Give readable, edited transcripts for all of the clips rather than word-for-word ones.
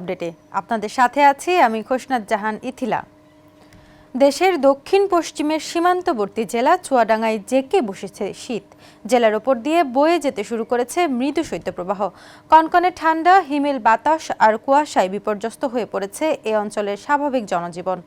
আপডেটে আপনাদের সাথে আছি আমি খোসনাত জাহান ইথিলা। দেশের দক্ষিণ পশ্চিমের সীমান্তবর্তী জেলা চুয়াডাঙ্গায় জেঁকে বসেছে শীত। জেলার ওপর দিয়ে বয়ে যেতে শুরু করেছে মৃদু শৈত্যপ্রবাহ। কনকনে ঠান্ডা, হিমেল বাতাস আর কুয়াশায় বিপর্যস্ত হয়ে পড়েছে এ অঞ্চলের স্বাভাবিক জনজীবন।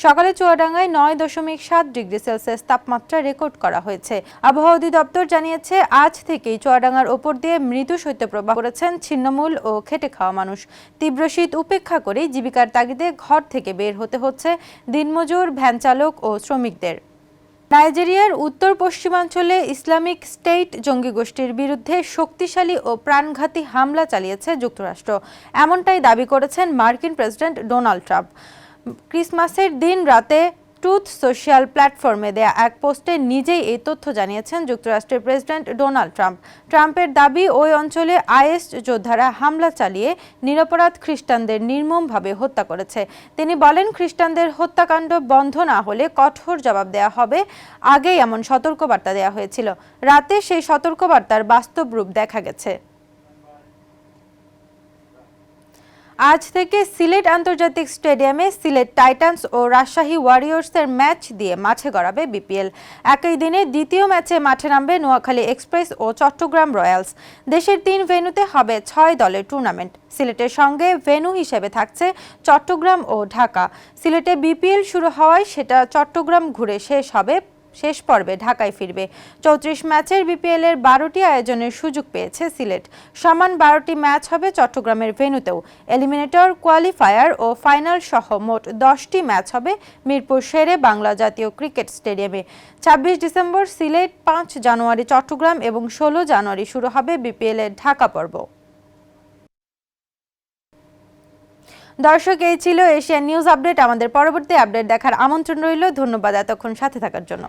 সকালে চুয়াডাঙ্গায় 9.7 ডিগ্রি সেলসিয়াস তাপমাত্রা রেকর্ড করা হয়েছে। আবহাওয়া অধিদপ্তর জানিয়েছে, আজ থেকেই চুয়াডাঙ্গার ওপর দিয়ে মৃদু শৈত্যপ্রবাহ করেছেন ছিন্নমূল ও খেটে খাওয়া মানুষ। তীব্র শীত উপেক্ষা করেই জীবিকার তাগিদে ঘর থেকে বের হতে হচ্ছে দিনমজুর, ভ্যান চালক ও শ্রমিকদের। নাইজেরিয়ার উত্তর পশ্চিমাঞ্চলে ইসলামিক স্টেট জঙ্গি গোষ্ঠীর বিরুদ্ধে শক্তিশালী ও প্রাণঘাতী হামলা চালিয়েছে যুক্তরাষ্ট্র, এমনটাই দাবি করেছেন মার্কিন প্রেসিডেন্ট ডোনাল্ড ট্রাম্প। ক্রিসমাসের দিন রাতে ট্রুথ সোশ্যাল প্ল্যাটফর্মে দেয়া এক পোস্টে নিজেই এই তথ্য জানিয়েছেন যুক্তরাষ্ট্রের প্রেসিডেন্ট ডোনাল্ড ট্রাম্প। ট্রাম্পের দাবি, ওই অঞ্চলে আইএস যোদ্ধারা হামলা চালিয়ে নিরপরাধ খ্রিস্টানদের নির্মমভাবে হত্যা করেছে। তিনি বলেন, খ্রিস্টানদের হত্যাকাণ্ড বন্ধ না হলে কঠোর জবাব দেয়া হবে। আগেই এমন সতর্কবার্তা দেয়া হয়েছিল। রাতে সেই সতর্কবার্তার বাস্তব রূপ দেখা গেছে। আজ থেকে সিলেট আন্তর্জাতিক স্টেডিয়ামে সিলেট টাইটান্স ও রাজশাহী ওয়ারিয়র্সের ম্যাচ দিয়ে মাঠে গড়াবে বিপিএল। একই দিনে দ্বিতীয় ম্যাচে মাঠে নামবে নোয়াখালী এক্সপ্রেস ও চট্টগ্রাম রয়্যালস। দেশের 3 ভেন্যুতে হবে 6 দলের টুর্নামেন্ট। সিলেটের সঙ্গে ভেন্যু হিসেবে থাকছে চট্টগ্রাম ও ঢাকা। সিলেটে বিপিএল শুরু হওয়ায় সেটা চট্টগ্রাম ঘুরে শেষ পর্বে ঢাকায় ফিরবে। 34 ম্যাচের বিপিএল এর 12টি আয়োজনের সুযোগ পেয়েছে সিলেট। সমান 12টি ম্যাচ হবে চট্টগ্রামের ভেন্যুতেও। এলিমিনেটর, কোয়ালিফায়ার ও ফাইনাল সহ মোট 10টি ম্যাচ হবে মিরপুর শেরে বাংলা জাতীয় ক্রিকেট স্টেডিয়ামে। 26 ডিসেম্বর সিলেট, 5 জানুয়ারি চট্টগ্রাম এবং 16 জানুয়ারি শুরু হবে বিপিএল এর ঢাকা পর্ব। দর্শক, এই ছিল এশিয়ান নিউজ আপডেট। আমাদের পরবর্তী আপডেট দেখার আমন্ত্রণ রইল। ধন্যবাদ এতক্ষণ সাথে থাকার জন্য।